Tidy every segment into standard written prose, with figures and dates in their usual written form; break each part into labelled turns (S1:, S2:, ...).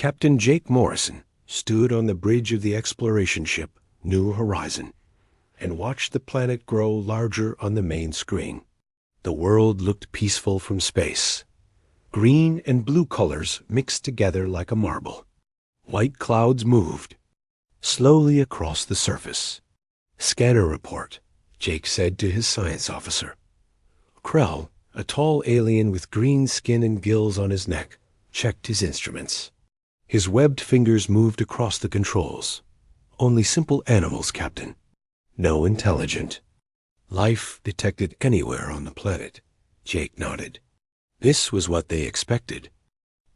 S1: Captain Jake Morrison stood on the bridge of the exploration ship New Horizon and watched the planet grow larger on the main screen. The world looked peaceful from space. Green and blue colors mixed together like a marble. White clouds moved slowly across the surface. "Scanner report," Jake said to his science officer. Krell, a tall alien with green skin and gills on his neck, checked his instruments. His webbed fingers moved across the controls. "Only simple animals, Captain. No intelligent life detected anywhere on the planet." Jake nodded. This was what they expected.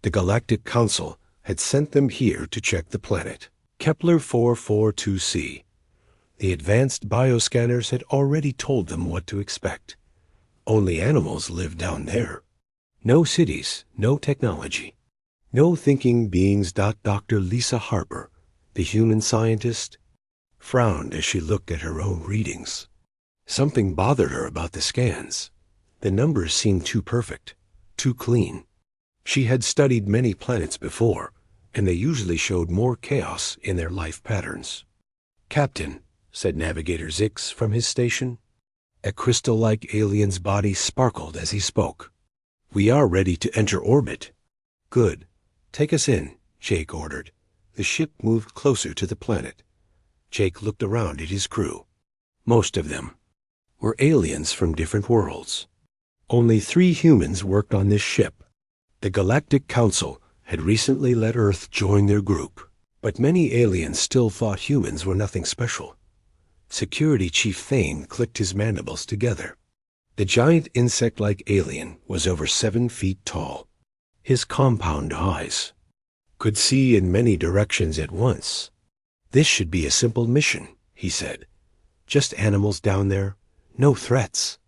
S1: The Galactic Council had sent them here to check the planet, Kepler 442c. The advanced bioscanners had already told them what to expect. Only animals lived down there. No cities, no technology. No thinking beings. Dr. Lisa Harper, the human scientist, frowned as she looked at her own readings. Something bothered her about the scans. The numbers seemed too perfect, too clean. She had studied many planets before, and they usually showed more chaos in their life patterns. "Captain," said Navigator Zix from his station. A crystal-like alien's body sparkled as he spoke. "We are ready to enter orbit." "Good. Take us in," Jake ordered. The ship moved closer to the planet. Jake looked around at his crew. Most of them were aliens from different worlds. Only 3 humans worked on this ship. The Galactic Council had recently let Earth join their group, but many aliens still thought humans were nothing special. Security Chief Thane clicked his mandibles together. The giant insect-like alien was over 7 feet tall. His compound eyes could see in many directions at once. "This should be a simple mission," he said. "Just animals down there, no threats."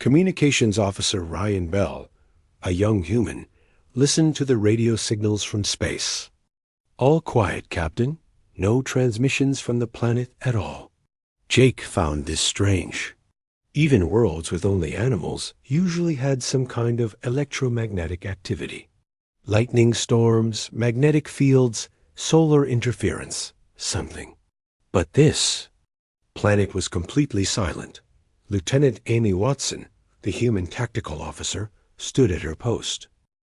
S1: Communications Officer Ryan Bell, a young human, listened to the radio signals from space. "All quiet, Captain. No transmissions from the planet at all." Jake found this strange. Even worlds with only animals usually had some kind of electromagnetic activity. Lightning storms, magnetic fields, solar interference, something. But this planet was completely silent. Lieutenant Amy Watson, the human tactical officer, stood at her post.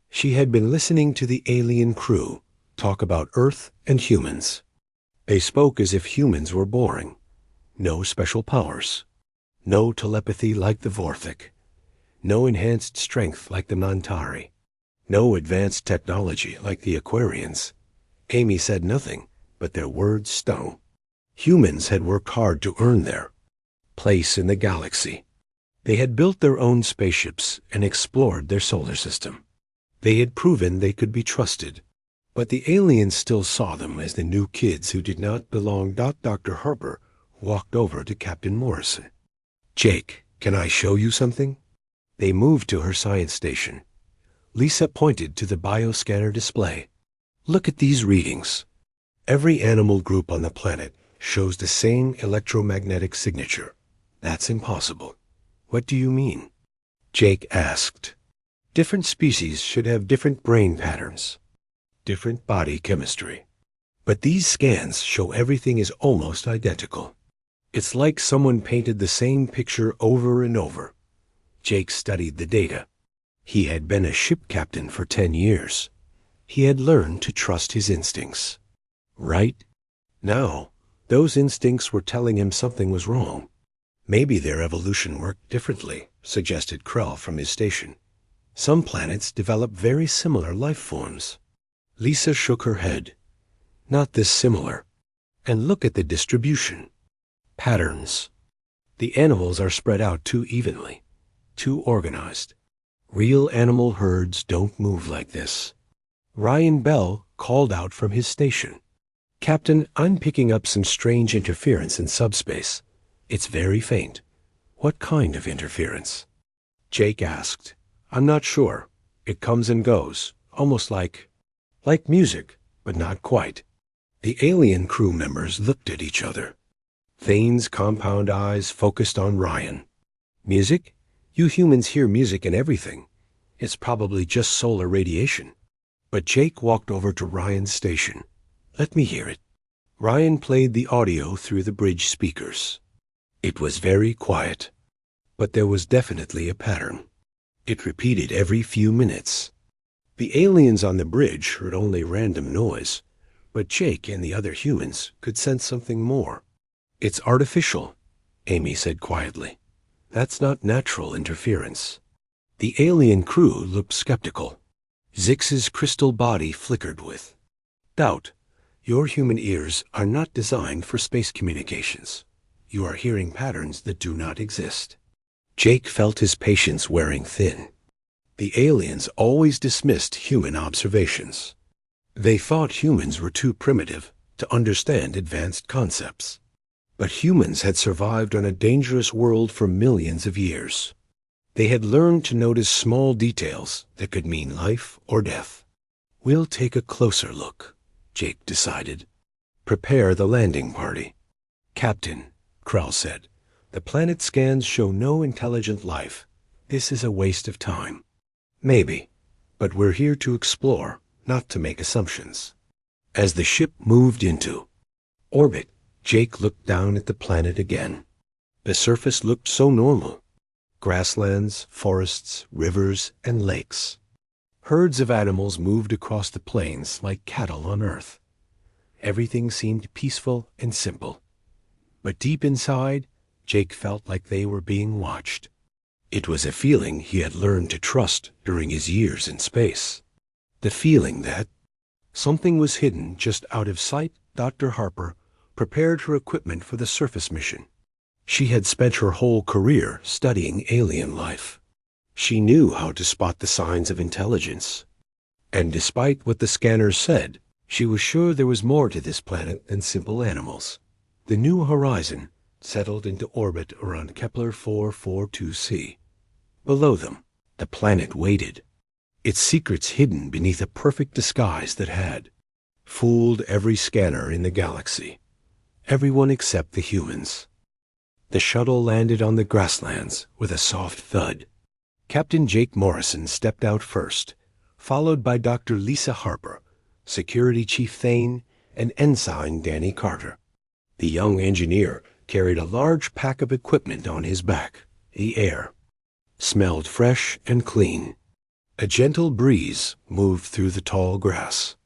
S1: She had been listening to the alien crew talk about Earth and humans. They spoke as if humans were boring. No special powers. No telepathy like the Vorthik. No enhanced strength like the Nantari. No advanced technology like the Aquarians. Amy said nothing, but their words stung. Humans had worked hard to earn their place in the galaxy. They had built their own spaceships and explored their solar system. They had proven they could be trusted. But the aliens still saw them as the new kids who did not belong. Dr. Harper walked over to Captain Morrison. "Jake, can I show you something?" They moved to her science station. Lisa pointed to the bioscanner display. "Look at these readings. Every animal group on the planet shows the same electromagnetic signature. That's impossible." "What do you mean?" Jake asked. "Different species should have different brain patterns, different body chemistry. But these scans show everything is almost identical. It's like someone painted the same picture over and over." Jake studied the data. He had been a ship captain for 10 years. He had learned to trust his instincts. Right now, those instincts were telling him something was wrong. "Maybe their evolution worked differently," suggested Krell from his station. "Some planets develop very similar life forms." Lisa shook her head. "Not this similar. And look at the distribution. Patterns. The animals are spread out too evenly, too organized. Real animal herds don't move like this." Ryan Bell called out from his station. "Captain, I'm picking up some strange interference in subspace. It's very faint." "What kind of interference?" Jake asked. "I'm not sure. It comes and goes, almost like music, but not quite." The alien crew members looked at each other. Thane's compound eyes focused on Ryan. "Music? You humans hear music in everything. It's probably just solar radiation." But Jake walked over to Ryan's station. "Let me hear it." Ryan played the audio through the bridge speakers. It was very quiet, but there was definitely a pattern. It repeated every few minutes. The aliens on the bridge heard only random noise, but Jake and the other humans could sense something more. "It's artificial," Amy said quietly. "That's not natural interference." The alien crew looked skeptical. Zix's crystal body flickered with doubt. "Your human ears are not designed for space communications. You are hearing patterns that do not exist." Jake felt his patience wearing thin. The aliens always dismissed human observations. They thought humans were too primitive to understand advanced concepts. But humans had survived on a dangerous world for millions of years. They had learned to notice small details that could mean life or death. "We'll take a closer look," Jake decided. "Prepare the landing party." "Captain," Krell said, "the planet scans show no intelligent life. This is a waste of time." "Maybe, but we're here to explore, not to make assumptions." As the ship moved into orbit, Jake looked down at the planet again. The surface looked so normal. Grasslands, forests, rivers, and lakes. Herds of animals moved across the plains like cattle on Earth. Everything seemed peaceful and simple. But deep inside, Jake felt like they were being watched. It was a feeling he had learned to trust during his years in space. The feeling that something was hidden just out of sight. Dr. Harper prepared her equipment for the surface mission. She had spent her whole career studying alien life. She knew how to spot the signs of intelligence. And despite what the scanners said, she was sure there was more to this planet than simple animals. The New Horizon settled into orbit around Kepler 442c. Below them, the planet waited, its secrets hidden beneath a perfect disguise that had fooled every scanner in the galaxy, everyone except the humans. The shuttle landed on the grasslands with a soft thud. Captain Jake Morrison stepped out first, followed by Dr. Lisa Harper, Security Chief Thane, and Ensign Danny Carter. The young engineer carried a large pack of equipment on his back. The air smelled fresh and clean. A gentle breeze moved through the tall grass.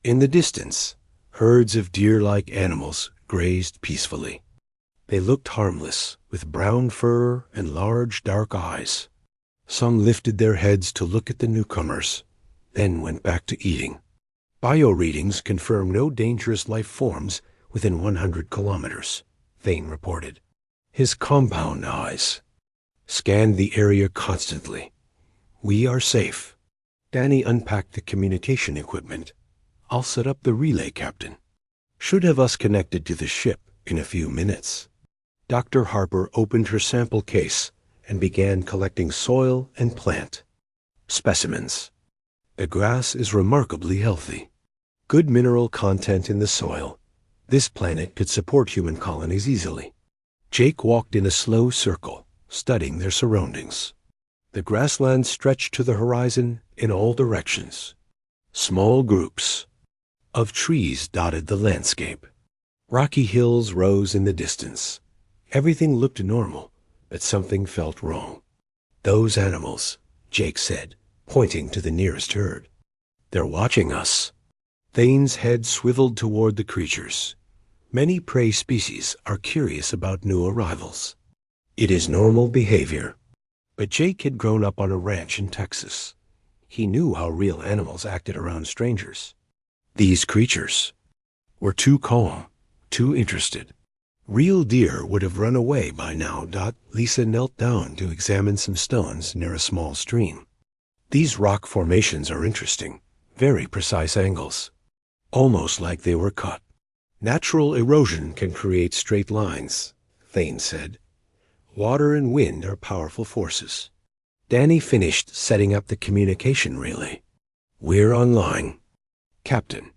S1: In the distance, herds of deer-like animals grazed peacefully. They looked harmless, with brown fur and large dark eyes. Some lifted their heads to look at the newcomers, then went back to eating. Bio-readings confirm no dangerous life forms within 100 kilometers, Thane reported. His compound eyes scanned the area constantly. "We are safe." Danny unpacked the communication equipment. "I'll set up the relay, Captain. Should have us connected to the ship in a few minutes." Dr. Harper opened her sample case and began collecting soil and plant specimens. "The grass is remarkably healthy. Good mineral content in the soil. This planet could support human colonies easily." Jake walked in a slow circle, studying their surroundings. The grasslands stretched to the horizon in all directions. Small groups of trees dotted the landscape. Rocky hills rose in the distance. Everything looked normal, but something felt wrong. "Those animals," Jake said, pointing to the nearest herd. "They're watching us." Thane's head swiveled toward the creatures. Many prey species are curious about new arrivals. It is normal behavior. But Jake had grown up on a ranch in Texas. He knew how real animals acted around strangers. These creatures were too calm, too interested. Real deer would have run away by now. Lisa knelt down to examine some stones near a small stream. "These rock formations are interesting, very precise angles, almost like they were cut. Natural erosion can create straight lines," Thane said. "Water and wind are powerful forces." Danny finished setting up the communication relay. "We're online. Captain,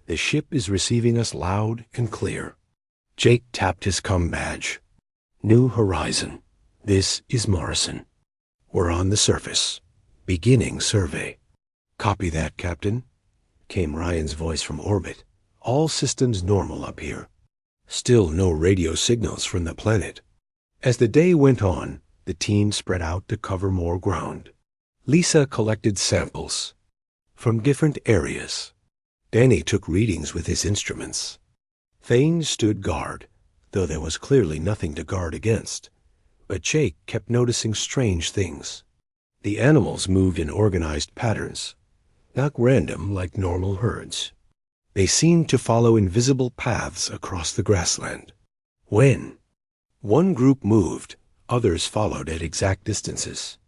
S1: the ship is receiving us loud and clear." Jake tapped his comm badge. "New Horizon. This is Morrison. We're on the surface. Beginning survey." "Copy that, Captain." came Ryan's voice from orbit. "All systems normal up here. Still no radio signals from the planet." As the day went on, the team spread out to cover more ground. Lisa collected samples from different areas. Danny took readings with his instruments. Thane stood guard, though there was clearly nothing to guard against. But Jake kept noticing strange things. The animals moved in organized patterns, not random like normal herds. They seemed to follow invisible paths across the grassland. When one group moved, others followed at exact distances.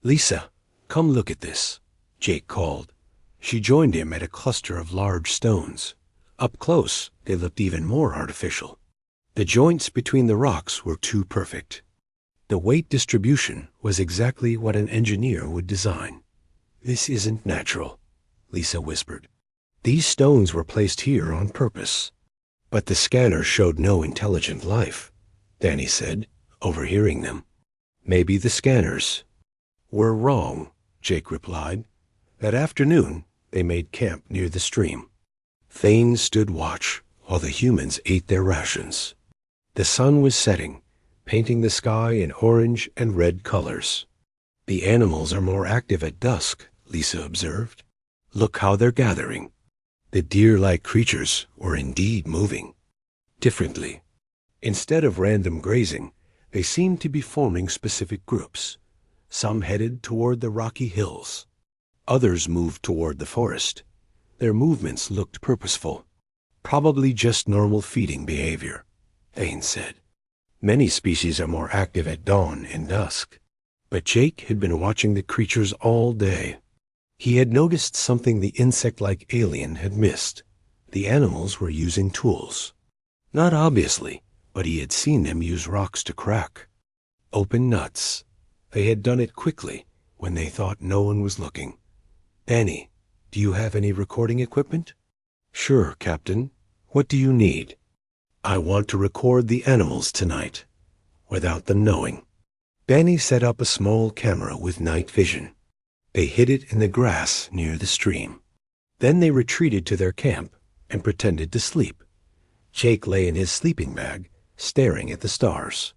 S1: "Lisa, come look at this," Jake called. She joined him at a cluster of large stones. Up close, they looked even more artificial. The joints between the rocks were too perfect. The weight distribution was exactly what an engineer would design. "This isn't natural," Lisa whispered. "These stones were placed here on purpose." "But the scanner showed no intelligent life," Danny said, overhearing them. "Maybe the scanners were wrong," Jake replied. That afternoon, they made camp near the stream. Thane stood watch while the humans ate their rations. The sun was setting, painting the sky in orange and red colors. "The animals are more active at dusk," Lisa observed. "Look how they're gathering." The deer-like creatures were indeed moving. Differently. Instead of random grazing, they seemed to be forming specific groups. Some headed toward the rocky hills. Others moved toward the forest. Their movements looked purposeful. "Probably just normal feeding behavior," Thane said. "Many species are more active at dawn and dusk." But Jake had been watching the creatures all day. He had noticed something the insect-like alien had missed. The animals were using tools. Not obviously, but he had seen them use rocks to crack. Open nuts. They had done it quickly, when they thought no one was looking. "Danny, do you have any recording equipment?" "Sure, Captain. What do you need?" "I want to record the animals tonight, without them knowing." Danny set up a small camera with night vision. They hid it in the grass near the stream. Then they retreated to their camp and pretended to sleep. Jake lay in his sleeping bag, staring at the stars.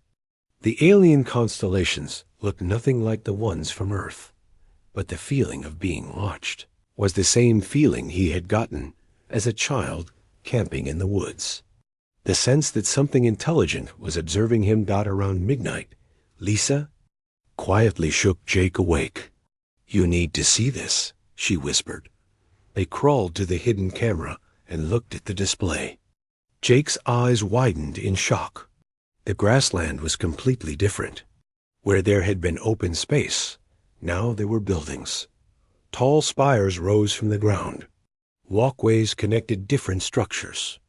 S1: The alien constellations looked nothing like the ones from Earth, but the feeling of being watched was the same feeling he had gotten as a child camping in the woods. The sense that something intelligent was observing him got around midnight. Lisa quietly shook Jake awake. "You need to see this," she whispered. They crawled to the hidden camera and looked at the display. Jake's eyes widened in shock. The grassland was completely different. Where there had been open space, now there were buildings. Tall spires rose from the ground. Walkways connected different structures.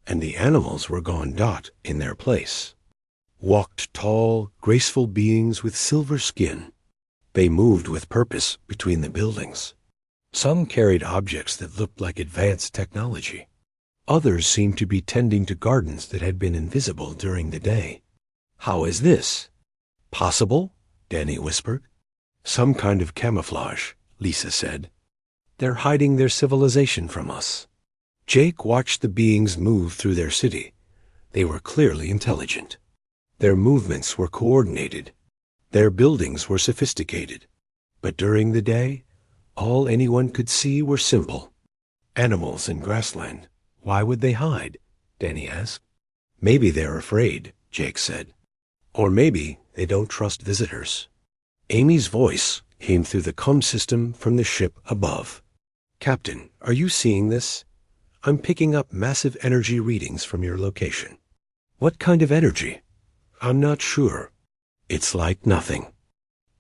S1: And the animals were gone dot in their place. Walked tall, graceful beings with silver skin. They moved with purpose between the buildings. Some carried objects that looked like advanced technology. Others seemed to be tending to gardens that had been invisible during the day. "How is this possible?" Danny whispered. "Some kind of camouflage," Lisa said. "They're hiding their civilization from us." Jake watched the beings move through their city. They were clearly intelligent. Their movements were coordinated. Their buildings were sophisticated. But during the day, all anyone could see were simple. "Animals in grassland. Why would they hide?" Danny asked. "Maybe they're afraid," Jake said. "Or maybe they don't trust visitors." Amy's voice came through the comm system from the ship above. "Captain, are you seeing this? I'm picking up massive energy readings from your location." "What kind of energy?" "I'm not sure. It's like nothing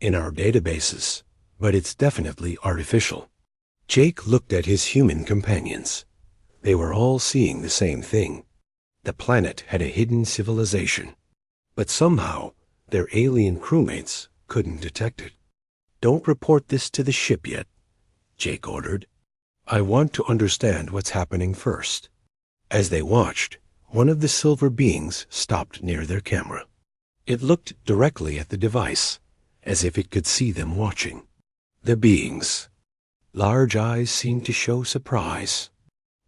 S1: in our databases, but it's definitely artificial." Jake looked at his human companions. They were all seeing the same thing. The planet had a hidden civilization, but somehow their alien crewmates couldn't detect it. "Don't report this to the ship yet," Jake ordered. "I want to understand what's happening first." As they watched, one of the silver beings stopped near their camera. It looked directly at the device, as if it could see them watching. The beings Large eyes seemed to show surprise.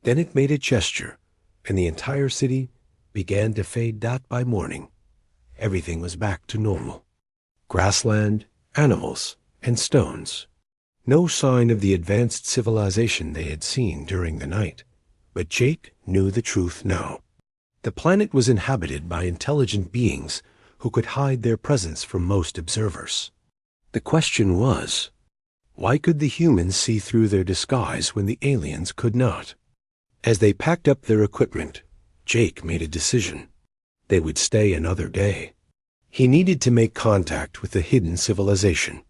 S1: Then it made a gesture, and the entire city began to fade out by morning. Everything was back to normal. Grassland, animals, and stones. No sign of the advanced civilization they had seen during the night. But Jake knew the truth now. The planet was inhabited by intelligent beings who could hide their presence from most observers. The question was, why could the humans see through their disguise when the aliens could not? As they packed up their equipment, Jake made a decision. They would stay another day. He needed to make contact with the hidden civilization.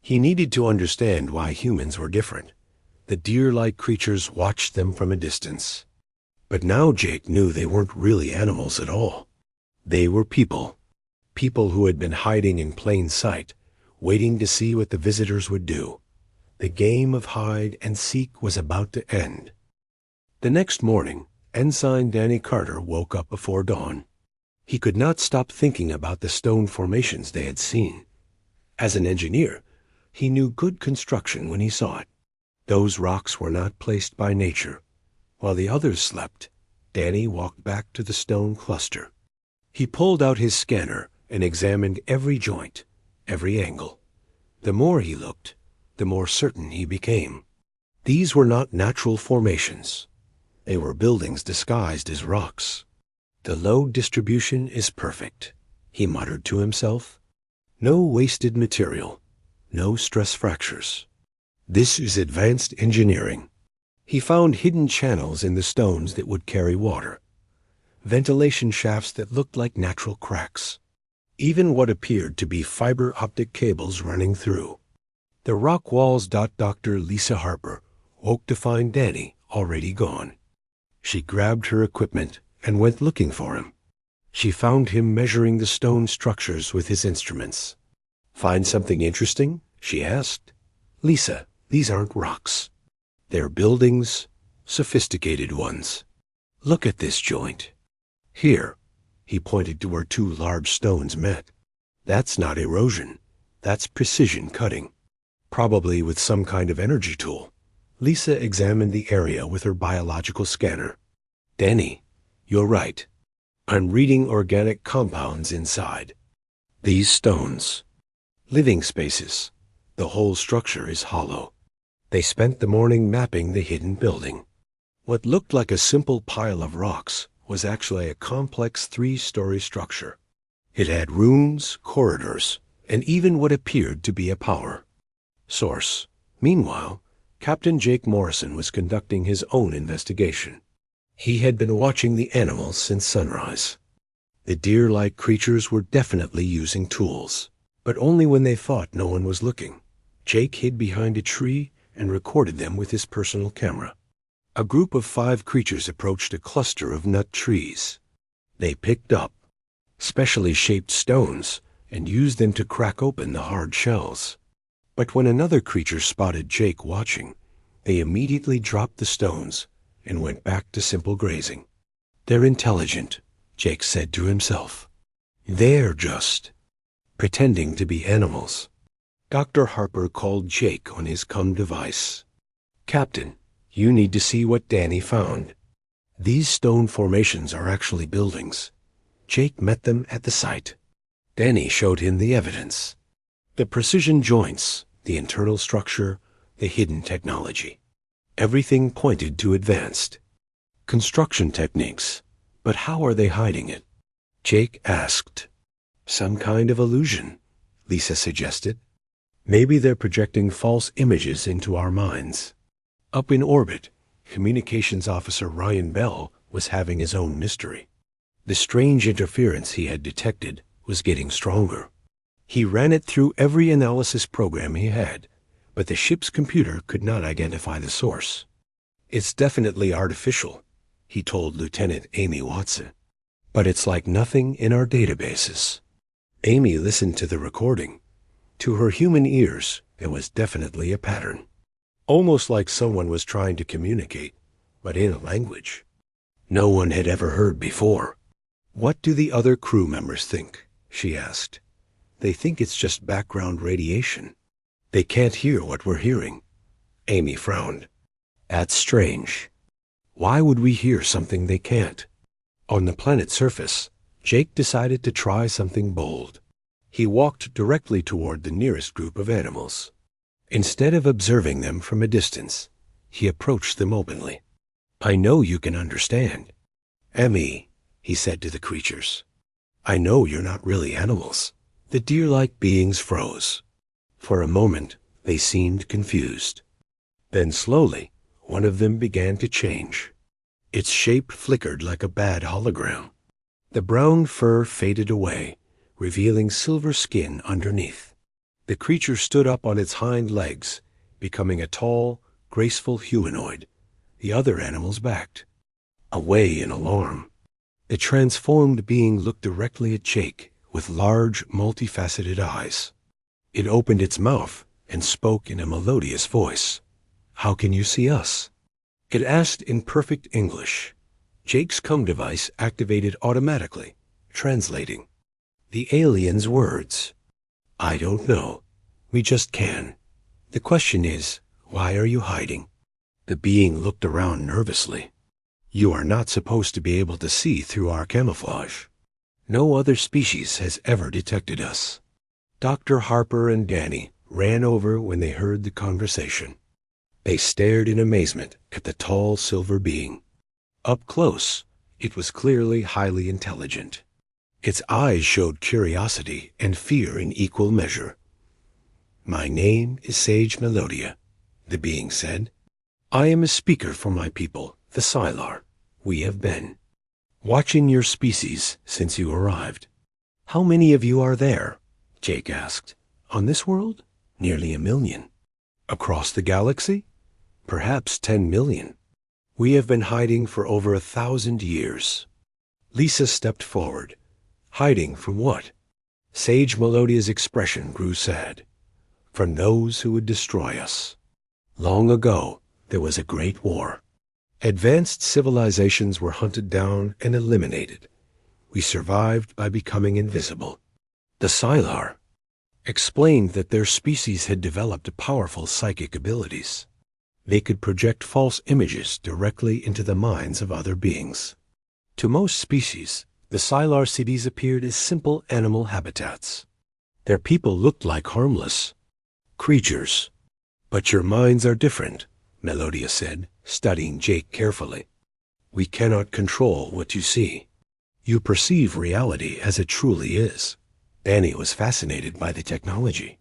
S1: He needed to understand why humans were different. The deer-like creatures watched them from a distance. But now Jake knew they weren't really animals at all. They were people. People who had been hiding in plain sight, waiting to see what the visitors would do. The game of hide and seek was about to end. The next morning, Ensign Danny Carter woke up before dawn. He could not stop thinking about the stone formations they had seen. As an engineer, he knew good construction when he saw it. Those rocks were not placed by nature. While the others slept, Danny walked back to the stone cluster. He pulled out his scanner and examined every joint, every angle. The more he looked, the more certain he became. These were not natural formations. They were buildings disguised as rocks. The load distribution is perfect, he muttered to himself. No wasted material, no stress fractures. This is advanced engineering. He found hidden channels in the stones that would carry water, ventilation shafts that looked like natural cracks, even what appeared to be fiber optic cables running through. The rock walls. Dr. Lisa Harper woke to find Danny already gone. She grabbed her equipment and went looking for him. She found him measuring the stone structures with his instruments. "Find something interesting?" she asked. "Lisa, these aren't rocks. They're buildings, sophisticated ones. Look at this joint. Here," he pointed to where two large stones met. "That's not erosion. That's precision cutting. Probably with some kind of energy tool." Lisa examined the area with her biological scanner. "Danny, you're right. I'm reading organic compounds inside. These stones. Living spaces. The whole structure is hollow." They spent the morning mapping the hidden building. What looked like a simple pile of rocks was actually a complex 3-story structure. It had rooms, corridors, and even what appeared to be a power source. Meanwhile, Captain Jake Morrison was conducting his own investigation. He had been watching the animals since sunrise. The deer-like creatures were definitely using tools, but only when they thought no one was looking. Jake hid behind a tree and recorded them with his personal camera. A group of 5 creatures approached a cluster of nut trees. They picked up specially shaped stones and used them to crack open the hard shells. But when another creature spotted Jake watching, they immediately dropped the stones and went back to simple grazing. "They're intelligent," Jake said to himself. "They're just pretending to be animals." Dr. Harper called Jake on his COM device. "Captain, you need to see what Danny found. These stone formations are actually buildings." Jake met them at the site. Danny showed him the evidence. The precision joints, the internal structure, the hidden technology. Everything pointed to advanced construction techniques. But how are they hiding it? Jake asked. "Some kind of illusion," Lisa suggested. "Maybe they're projecting false images into our minds." Up in orbit, Communications Officer Ryan Bell was having his own mystery. The strange interference he had detected was getting stronger. He ran it through every analysis program he had, but the ship's computer could not identify the source. "It's definitely artificial," he told Lieutenant Amy Watson. "But it's like nothing in our databases." Amy listened to the recording. To her human ears, there was definitely a pattern. Almost like someone was trying to communicate, but in a language no one had ever heard before. "What do the other crew members think?" she asked. "They think it's just background radiation. They can't hear what we're hearing." Amy frowned. That's strange. Why would we hear something they can't? On the planet's surface, Jake decided to try something bold. He walked directly toward the nearest group of animals. Instead of observing them from a distance, he approached them openly. I know you can understand. Emmy, he said to the creatures. I know you're not really animals. The deer-like beings froze. For a moment, they seemed confused. Then slowly, one of them began to change. Its shape flickered like a bad hologram. The brown fur faded away, revealing silver skin underneath. The creature stood up on its hind legs, becoming a tall, graceful humanoid. The other animals backed away in alarm. The transformed being looked directly at Jake with large, multifaceted eyes. It opened its mouth and spoke in a melodious voice. How can you see us? It asked in perfect English. Jake's comm device activated automatically, translating the alien's words. I don't know. We just can. The question is, why are you hiding? The being looked around nervously. You are not supposed to be able to see through our camouflage. No other species has ever detected us. Dr. Harper and Danny ran over when they heard the conversation. They stared in amazement at the tall silver being. Up close, it was clearly highly intelligent. Its eyes showed curiosity and fear in equal measure. My name is Sage Melodia, the being said. I am a speaker for my people, the Sylar. We have been watching your species since you arrived. How many of you are there? Jake asked. On this world? Nearly 1 million. Across the galaxy? Perhaps 10 million. We have been hiding for over 1,000 years. Lisa stepped forward. Hiding from what? Sage Melodia's expression grew sad. From those who would destroy us. Long ago, there was a great war. Advanced civilizations were hunted down and eliminated. We survived by becoming invisible. The Sylar explained that their species had developed powerful psychic abilities. They could project false images directly into the minds of other beings. To most species, the Sylar cities appeared as simple animal habitats. Their people looked like harmless creatures. But your minds are different, Melodia said, studying Jake carefully. We cannot control what you see. You perceive reality as it truly is. Danny was fascinated by the technology.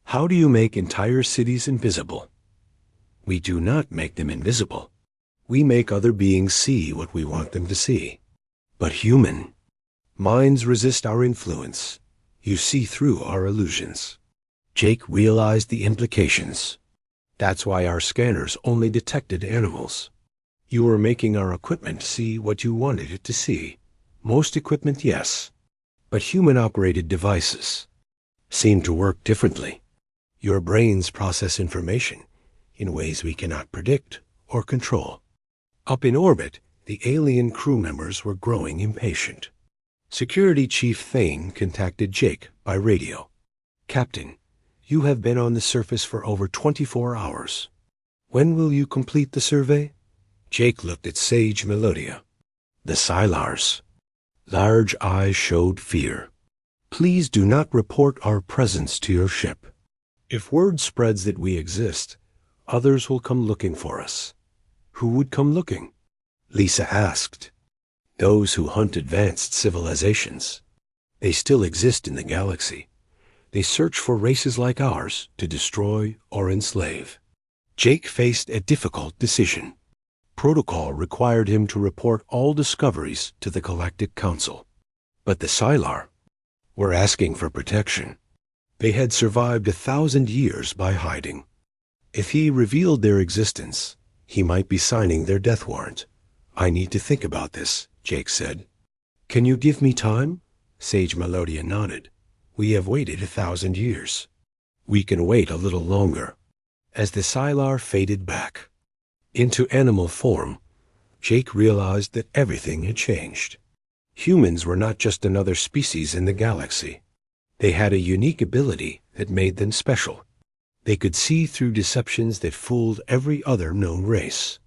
S1: How do you make entire cities invisible? We do not make them invisible. We make other beings see what we want them to see. But human minds resist our influence. You see through our illusions. Jake realized the implications. That's why our scanners only detected animals. You were making our equipment see what you wanted it to see. Most equipment, yes. But human-operated devices seem to work differently. Your brains process information in ways we cannot predict or control. Up in orbit, the alien crew members were growing impatient. Security Chief Thane contacted Jake by radio. Captain, you have been on the surface for over 24 hours. When will you complete the survey? Jake looked at Sage Melodia. The Sylars. Large eyes showed fear. Please do not report our presence to your ship. If word spreads that we exist, others will come looking for us. Who would come looking? Lisa asked. Those who hunt advanced civilizations. They still exist in the galaxy. They search for races like ours to destroy or enslave. Jake faced a difficult decision. Protocol required him to report all discoveries to the Galactic Council. But the Sylar were asking for protection. They had survived 1,000 years by hiding. If he revealed their existence, he might be signing their death warrant. I need to think about this, Jake said. Can you give me time? Sage Melodia nodded. We have waited 1,000 years. We can wait a little longer. As the Sylar faded back into animal form, Jake realized that everything had changed. Humans were not just another species in the galaxy. They had a unique ability that made them special. They could see through deceptions that fooled every other known race.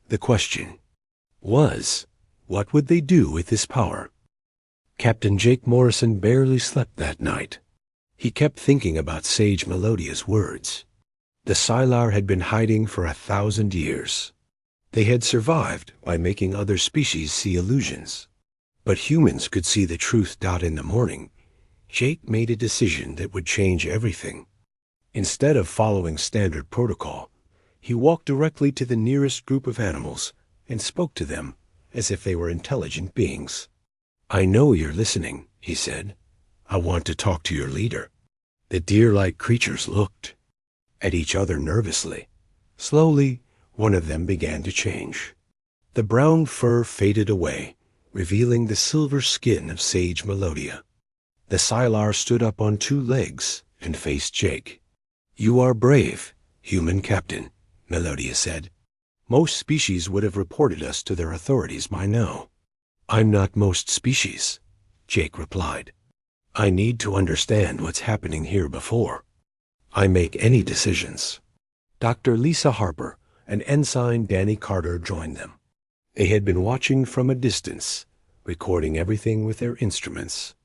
S1: The question was, what would they do with this power? Captain Jake Morrison barely slept that night. He kept thinking about Sage Melodia's words. The Scylar had been hiding for 1,000 years. They had survived by making other species see illusions. But humans could see the truth. In the morning, Jake made a decision that would change everything. Instead of following standard protocol, he walked directly to the nearest group of animals and spoke to them as if they were intelligent beings. "I know you're listening," he said. "I want to talk to your leader." The deer-like creatures looked at each other nervously. Slowly, one of them began to change. The brown fur faded away, revealing the silver skin of Sage Melodia. The Scylar stood up on 2 legs and faced Jake. "You are brave, human captain," Melodia said. "Most species would have reported us to their authorities by now." "I'm not most species," Jake replied. "I need to understand what's happening here before I make any decisions." Dr. Lisa Harper and Ensign Danny Carter joined them. They had been watching from a distance, recording everything with their instruments.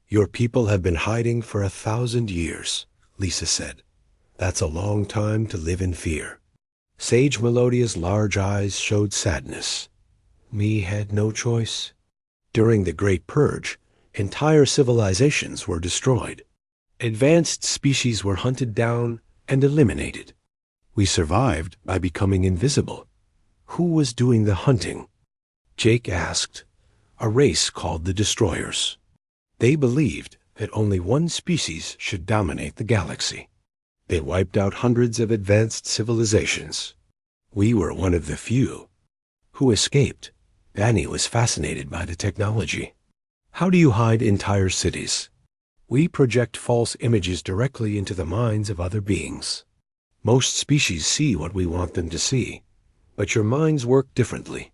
S1: "Your people have been hiding for 1,000 years, Lisa said. "That's a long time to live in fear." Sage Melodia's large eyes showed sadness. "We had no choice. During the Great Purge, entire civilizations were destroyed. Advanced species were hunted down and eliminated. We survived by becoming invisible." "Who was doing the hunting?" Jake asked. "A race called the Destroyers. They believed that only one species should dominate the galaxy. They wiped out hundreds of advanced civilizations. We were one of the few who escaped." Danny was fascinated by the technology. "How do you hide entire cities?" "We project false images directly into the minds of other beings. Most species see what we want them to see, but your minds work differently.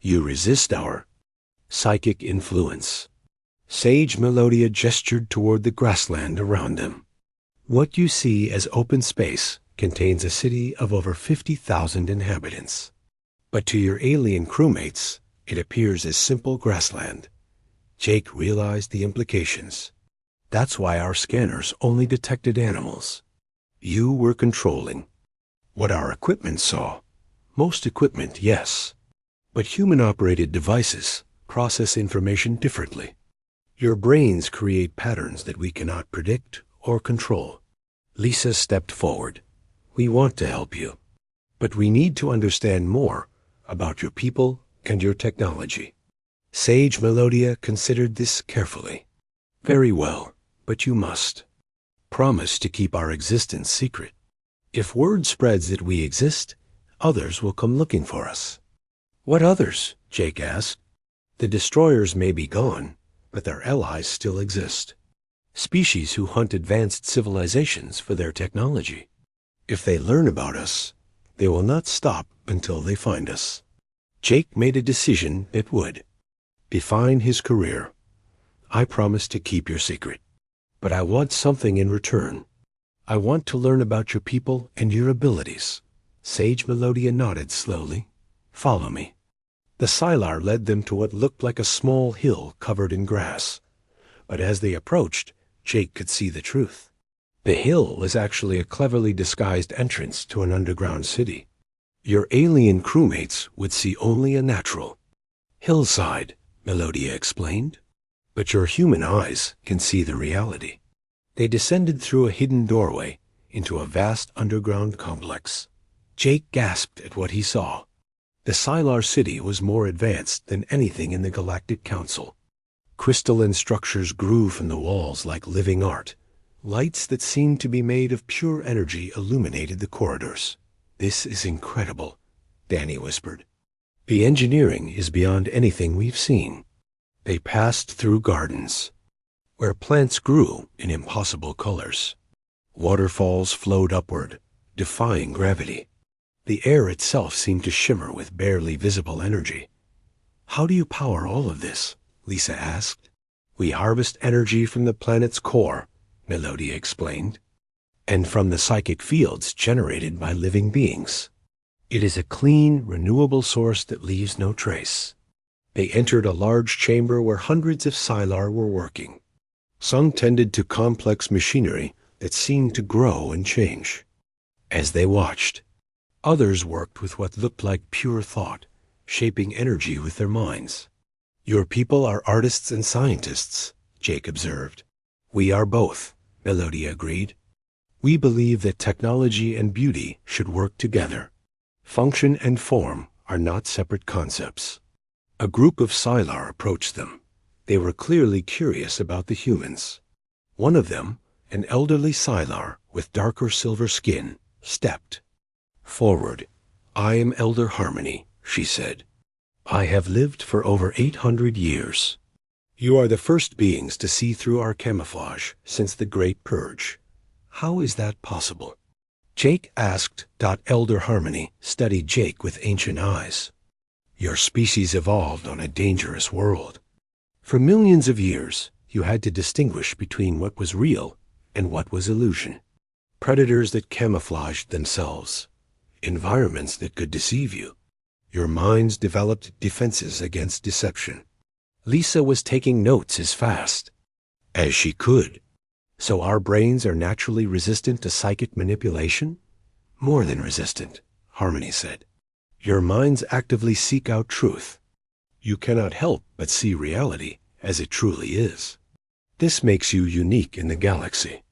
S1: You resist our psychic influence." Sage Melodia gestured toward the grassland around them. "What you see as open space contains a city of over 50,000 inhabitants. But to your alien crewmates, it appears as simple grassland." Jake realized the implications. "That's why our scanners only detected animals. You were controlling what our equipment saw." "Most equipment, yes. But human-operated devices process information differently. Your brains create patterns that we cannot predict or control." Lisa stepped forward. "We want to help you, but we need to understand more about your people and your technology." Sage Melodia considered this carefully. "Very well, but you must promise to keep our existence secret. If word spreads that we exist, others will come looking for us." "What others?" Jake asked. "The Destroyers may be gone, but their allies still exist. Species who hunt advanced civilizations for their technology. If they learn about us, they will not stop until they find us." Jake made a decision that would define his career. "I promise to keep your secret, but I want something in return. I want to learn about your people and your abilities." Sage Melodia nodded slowly. "Follow me." The Scylar led them to what looked like a small hill covered in grass. But as they approached, Jake could see the truth. The hill was actually a cleverly disguised entrance to an underground city. Your alien crewmates would see only a natural hillside, Melodia explained. But your human eyes can see the reality. They descended through a hidden doorway into a vast underground complex. Jake gasped at what he saw. The Scylar city was more advanced than anything in the Galactic Council. Crystalline structures grew from the walls like living art. Lights that seemed to be made of pure energy illuminated the corridors. "This is incredible," Danny whispered. "The engineering is beyond anything we've seen." They passed through gardens, where plants grew in impossible colors. Waterfalls flowed upward, defying gravity. The air itself seemed to shimmer with barely visible energy. "How do you power all of this?" Lisa asked. "We harvest energy from the planet's core," Melodia explained. and from the psychic fields generated by living beings. It is a clean, renewable source that leaves no trace. They entered a large chamber where hundreds of Sylar were working. Some tended to complex machinery that seemed to grow and change. As they watched, others worked with what looked like pure thought, shaping energy with their minds. "Your people are artists and scientists," Jake observed. "We are both," Melodia agreed. "We believe that technology and beauty should work together. Function and form are not separate concepts." A group of Sylar approached them. They were clearly curious about the humans. One of them, an elderly Sylar with darker silver skin, stepped forward. "I am Elder Harmony," she said. "I have lived for over 800 years. You are the first beings to see through our camouflage since the Great Purge. How is that possible?" Jake asked. Elder Harmony studied Jake with ancient eyes. "Your species evolved on a dangerous world. For millions of years, you had to distinguish between what was real and what was illusion. Predators that camouflaged themselves, environments that could deceive you. Your minds developed defenses against deception." Lisa was taking notes as fast as she could. "So our brains are naturally resistant to psychic manipulation?" "More than resistant," Harmony said. "Your minds actively seek out truth. You cannot help but see reality as it truly is. This makes you unique in the galaxy."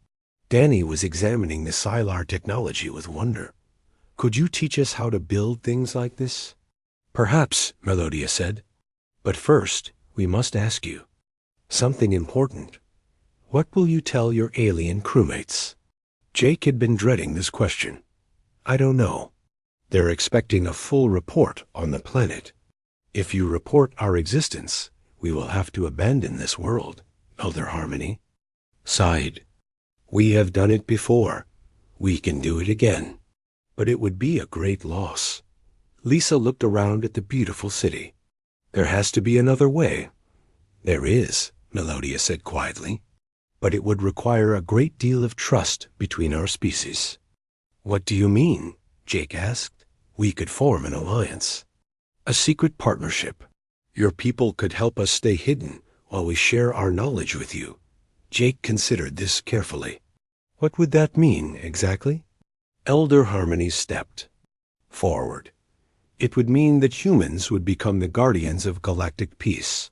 S1: Danny was examining the Sylar technology with wonder. "Could you teach us how to build things like this?" "Perhaps," Melodia said. "But first, we must ask you something important. What will you tell your alien crewmates?" Jake had been dreading this question. "I don't know. They're expecting a full report on the planet. If you report our existence, we will have to abandon this world," Elder Harmony sighed. "We have done it before. We can do it again. But it would be a great loss." Lisa looked around at the beautiful city. "There has to be another way." "There is," Melodia said quietly. "But it would require a great deal of trust between our species." "What do you mean?" Jake asked. "We could form an alliance. A secret partnership. Your people could help us stay hidden while we share our knowledge with you." Jake considered this carefully. "What would that mean, exactly?" Elder Harmony stepped forward. "It would mean that humans would become the guardians of galactic peace.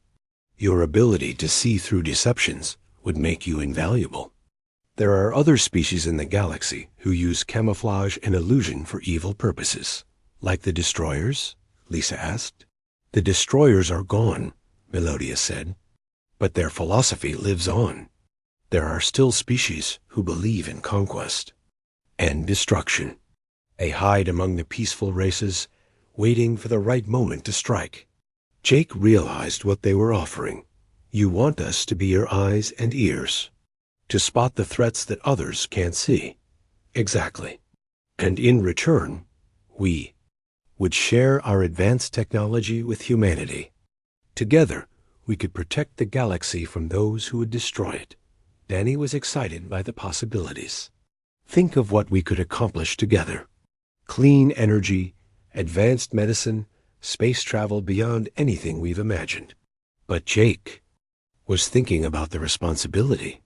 S1: Your ability to see through deceptions would make you invaluable. There are other species in the galaxy who use camouflage and illusion for evil purposes." "Like the destroyers?" Lisa asked. "The destroyers are gone," Melodia said. "But their philosophy lives on. There are still species who believe in conquest and destruction. They hide among the peaceful races, waiting for the right moment to strike." Jake realized what they were offering. "You want us to be your eyes and ears, to spot the threats that others can't see." "Exactly. And in return, we would share our advanced technology with humanity. Together, we could protect the galaxy from those who would destroy it." Danny was excited by the possibilities. "Think of what we could accomplish together. Clean energy, advanced medicine, space travel beyond anything we've imagined." But Jake was thinking about the responsibility.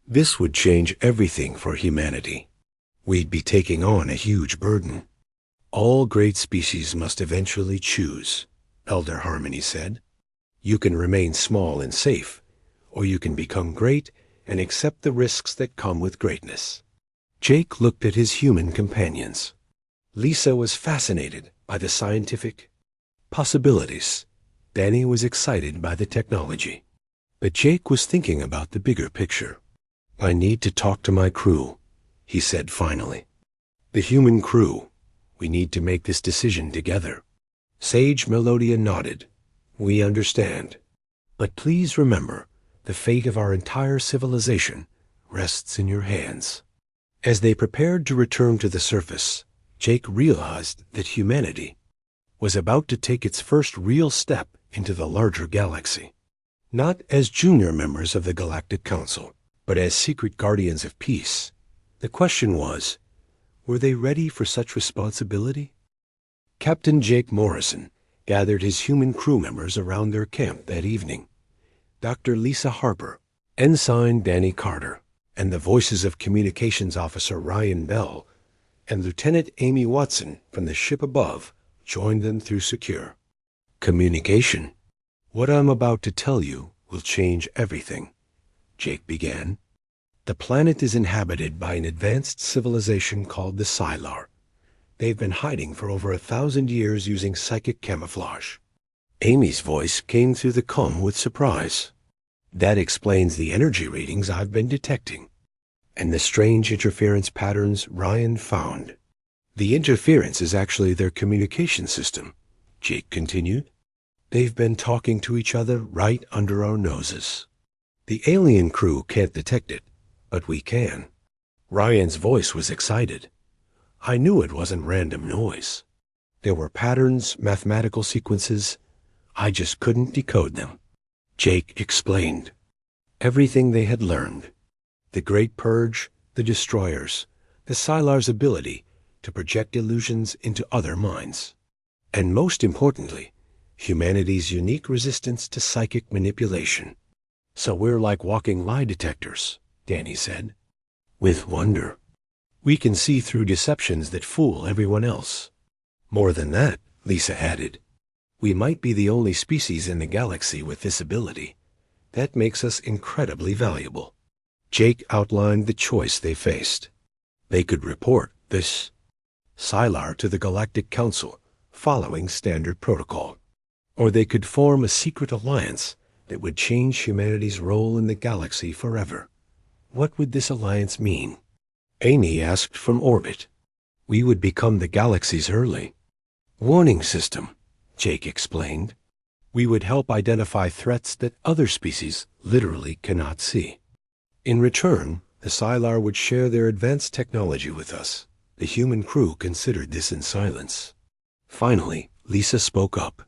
S1: This would change everything for humanity. We'd be taking on a huge burden. "All great species must eventually choose," Elder Harmony said. "You can remain small and safe, or you can become great and accept the risks that come with greatness." Jake looked at his human companions. Lisa was fascinated by the scientific possibilities. Danny was excited by the technology. But Jake was thinking about the bigger picture. "I need to talk to my crew," he said finally. "The human crew. We need to make this decision together." Sage Melodia nodded. "We understand. But please remember, the fate of our entire civilization rests in your hands." As they prepared to return to the surface, Jake realized that humanity was about to take its first real step into the larger galaxy. Not as junior members of the Galactic Council, but as secret guardians of peace. The question was, were they ready for such responsibility? Captain Jake Morrison gathered his human crew members around their camp that evening. Dr. Lisa Harper, Ensign Danny Carter, and the voices of Communications Officer Ryan Bell and Lieutenant Amy Watson from the ship above joined them through secure communication. What I'm about to tell you will change everything, Jake began. The planet is inhabited by an advanced civilization called the Sci-Lar. They've been hiding for over 1,000 years using psychic camouflage. Amy's voice came through the comm with surprise. That explains the energy readings I've been detecting, and the strange interference patterns Ryan found. The interference is actually their communication system, Jake continued. They've been talking to each other right under our noses. The alien crew can't detect it, but we can. Ryan's voice was excited. I knew it wasn't random noise. There were patterns, mathematical sequences. I just couldn't decode them. Jake explained everything they had learned. The Great Purge, the Destroyers, the Sci-Lar's ability to project illusions into other minds. And most importantly, humanity's unique resistance to psychic manipulation. So we're like walking lie detectors, Danny said. With wonder. We can see through deceptions that fool everyone else. More than that, Lisa added, we might be the only species in the galaxy with this ability. That makes us incredibly valuable. Jake outlined the choice they faced. They could report this Sci-Lar to the Galactic Council, following standard protocol. Or they could form a secret alliance that would change humanity's role in the galaxy forever. What would this alliance mean? Amy asked from orbit. We would become the galaxy's early warning system, Jake explained. We would help identify threats that other species literally cannot see. In return, the Sci-Lar would share their advanced technology with us. The human crew considered this in silence. Finally, Lisa spoke up.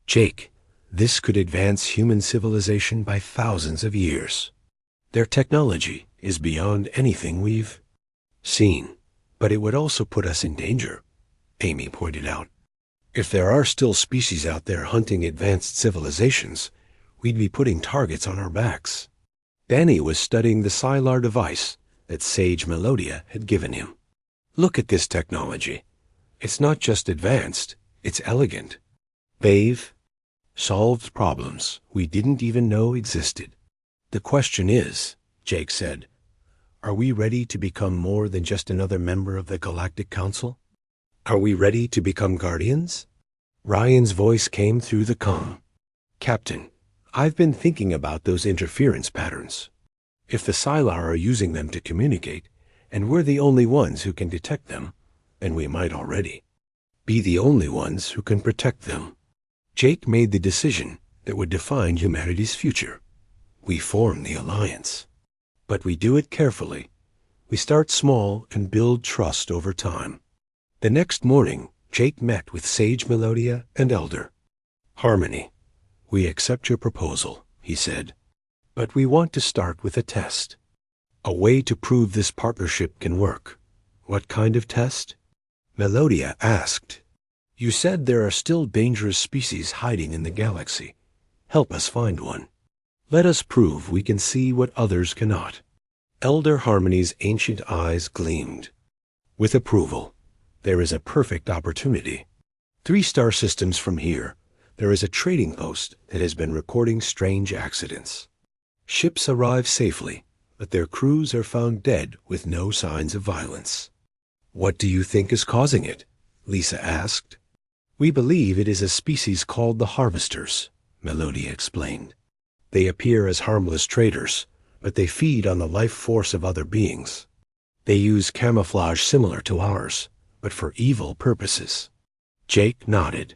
S1: Jake, this could advance human civilization by thousands of years. Their technology is beyond anything we've seen, but it would also put us in danger, Amy pointed out. If there are still species out there hunting advanced civilizations, we'd be putting targets on our backs. Danny was studying the Sci-Lar device that Sage Melodia had given him. Look at this technology. It's not just advanced, it's elegant. They've solved problems we didn't even know existed. The question is, Jake said, are we ready to become more than just another member of the Galactic Council? Are we ready to become guardians? Ryan's voice came through the comm. Captain, I've been thinking about those interference patterns. If the Sci-Lar are using them to communicate, and we're the only ones who can detect them, then we might already be the only ones who can protect them. Jake made the decision that would define humanity's future. We form the alliance. But we do it carefully. We start small and build trust over time. The next morning, Jake met with Sage Melodia and Elder. Harmony, we accept your proposal, he said. But we want to start with a test. A way to prove this partnership can work. What kind of test? Melodia asked. You said there are still dangerous species hiding in the galaxy. Help us find one. Let us prove we can see what others cannot. Elder Harmony's ancient eyes gleamed. With approval, there is a perfect opportunity. 3 star systems from here, there is a trading post that has been recording strange accidents. Ships arrive safely, but their crews are found dead with no signs of violence. What do you think is causing it? Lisa asked. We believe it is a species called the Harvesters, Melodia explained. They appear as harmless traders, but they feed on the life force of other beings. They use camouflage similar to ours, but for evil purposes. Jake nodded.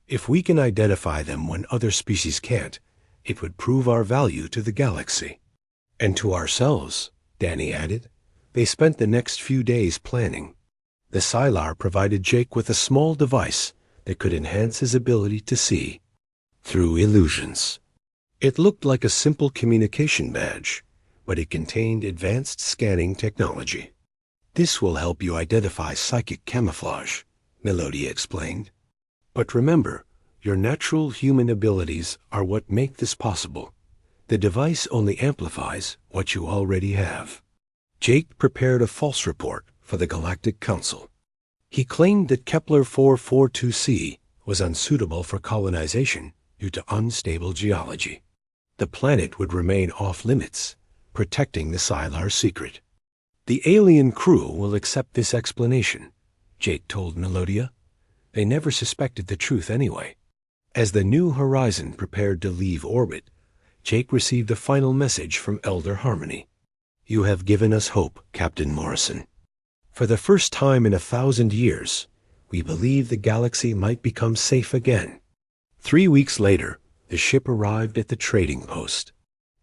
S1: If we can identify them when other species can't, it would prove our value to the galaxy. And to ourselves, Danny added. They spent the next few days planning. The Sci-Lar provided Jake with a small device that could enhance his ability to see through illusions. It looked like a simple communication badge, but it contained advanced scanning technology. This will help you identify psychic camouflage, Melodia explained. But remember, your natural human abilities are what make this possible. The device only amplifies what you already have. Jake prepared a false report for the Galactic Council. He claimed that Kepler 442c was unsuitable for colonization due to unstable geology. The planet would remain off-limits, protecting the Sylar secret. The alien crew will accept this explanation, Jake told Melodia. They never suspected the truth anyway. As the New Horizon prepared to leave orbit, Jake received a final message from Elder Harmony. You have given us hope, Captain Morrison. For the first time in 1,000 years, we believe the galaxy might become safe again. 3 weeks later, the ship arrived at the trading post.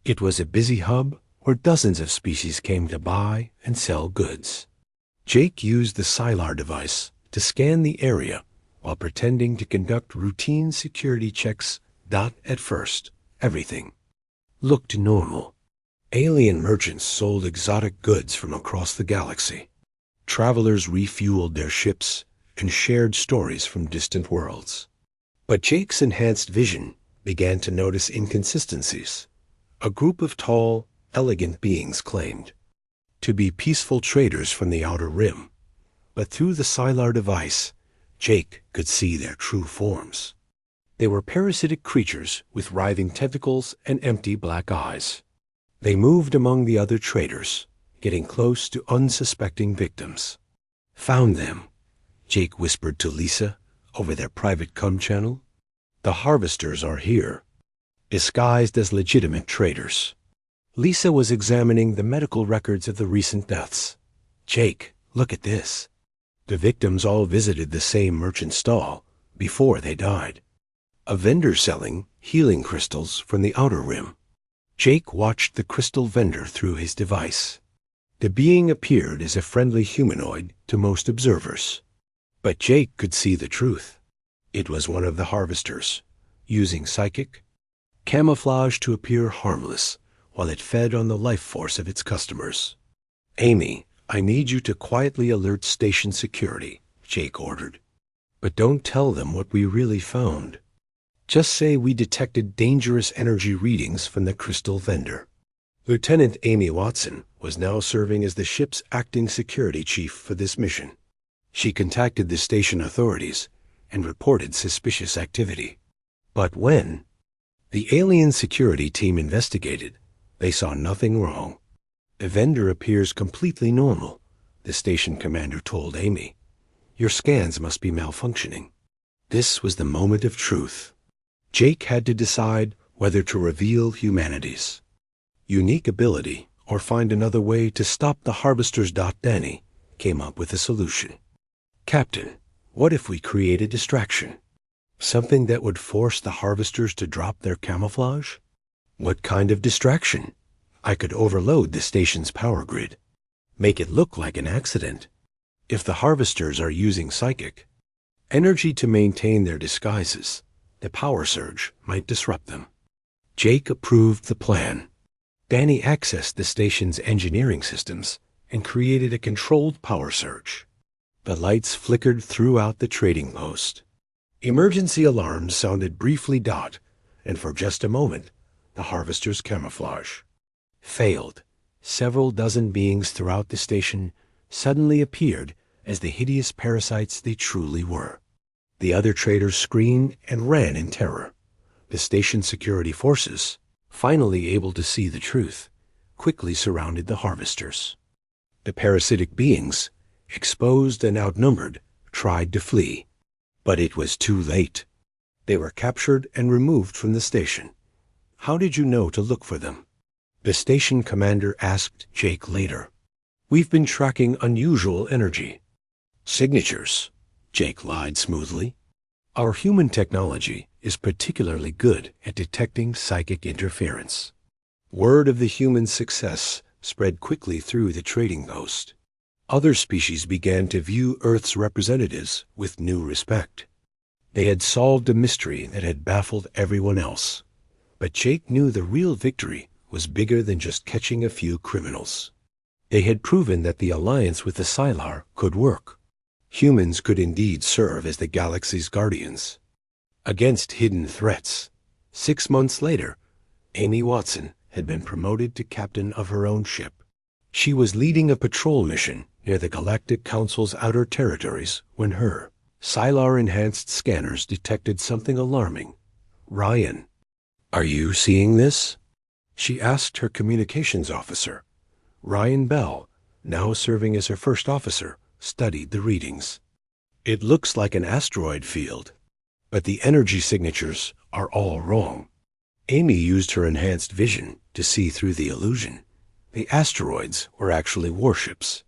S1: It was a busy hub where dozens of species came to buy and sell goods. Jake used the Sylar device to scan the area while pretending to conduct routine security checks. At first, everything looked normal. Alien merchants sold exotic goods from across the galaxy. Travelers refueled their ships and shared stories from distant worlds. But Jake's enhanced vision began to notice inconsistencies. A group of tall, elegant beings claimed to be peaceful traders from the Outer Rim, but through the Sylar device, Jake could see their true forms. They were parasitic creatures with writhing tentacles and empty black eyes. They moved among the other traders, getting close to unsuspecting victims. Found them, Jake whispered to Lisa over their private comm channel. The harvesters are here, disguised as legitimate traders. Lisa was examining the medical records of the recent deaths. Jake, look at this. The victims all visited the same merchant stall before they died. A vendor selling healing crystals from the Outer Rim. Jake watched the crystal vendor through his device. The being appeared as a friendly humanoid to most observers. But Jake could see the truth. It was one of the harvesters, using psychic camouflage to appear harmless while it fed on the life force of its customers. Amy, I need you to quietly alert station security, Jake ordered. But don't tell them what we really found. Just say we detected dangerous energy readings from the crystal vendor. Lieutenant Amy Watson was now serving as the ship's acting security chief for this mission. She contacted the station authorities and reported suspicious activity. But when the alien security team investigated, they saw nothing wrong. The vendor appears completely normal, the station commander told Amy. Your scans must be malfunctioning. This was the moment of truth. Jake had to decide whether to reveal humanity's unique ability or find another way to stop the harvesters. Danny came up with a solution. Captain, what if we create a distraction? Something that would force the harvesters to drop their camouflage? What kind of distraction? I could overload the station's power grid. Make it look like an accident. If the harvesters are using psychic energy to maintain their disguises, the power surge might disrupt them. Jake approved the plan. Danny accessed the station's engineering systems and created a controlled power surge. The lights flickered throughout the trading post. Emergency alarms sounded briefly. And for just a moment, the harvester's camouflage failed. Several dozen beings throughout the station suddenly appeared as the hideous parasites they truly were. The other traders screamed and ran in terror. The station security forces, finally able to see the truth, quickly surrounded the harvesters. The parasitic beings, exposed and outnumbered, tried to flee. But it was too late. They were captured and removed from the station. How did you know to look for them? The station commander asked Jake later. We've been tracking unusual energy. Signatures, Jake lied smoothly. Our human technology is particularly good at detecting psychic interference. Word of the human success spread quickly through the trading post. Other species began to view Earth's representatives with new respect. They had solved a mystery that had baffled everyone else. But Jake knew the real victory was bigger than just catching a few criminals. They had proven that the alliance with the Sylar could work. Humans could indeed serve as the galaxy's guardians against hidden threats. 6 months later, Amy Watson had been promoted to captain of her own ship. She was leading a patrol mission near the Galactic Council's outer territories when her Sylar-enhanced scanners detected something alarming. "Ryan, are you seeing this?" she asked her communications officer. Ryan Bell, now serving as her first officer, studied the readings. "It looks like an asteroid field, but the energy signatures are all wrong." Amy used her enhanced vision to see through the illusion. The asteroids were actually warships,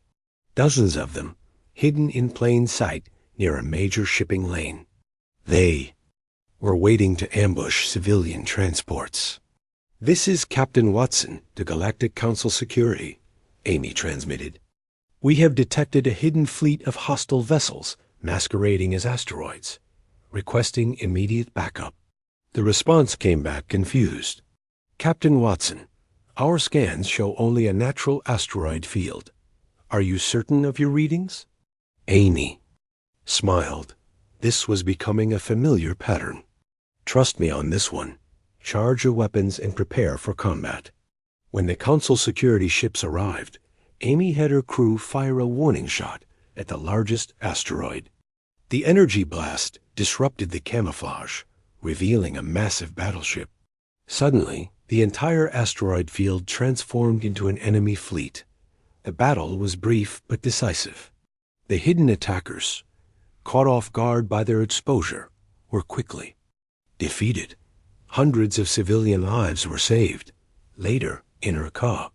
S1: dozens of them, hidden in plain sight near a major shipping lane. They were waiting to ambush civilian transports. "This is Captain Watson to Galactic Council Security," Amy transmitted. "We have detected a hidden fleet of hostile vessels masquerading as asteroids, requesting immediate backup." The response came back confused. "Captain Watson, our scans show only a natural asteroid field. Are you certain of your readings?" Amy smiled. This was becoming a familiar pattern. "Trust me on this one. Charge your weapons and prepare for combat." When the Council security ships arrived, Amy had her crew fire a warning shot at the largest asteroid. The energy blast disrupted the camouflage, revealing a massive battleship. Suddenly, the entire asteroid field transformed into an enemy fleet. The battle was brief but decisive. The hidden attackers, caught off guard by their exposure, were quickly defeated. Hundreds of civilian lives were saved. Later, in her car,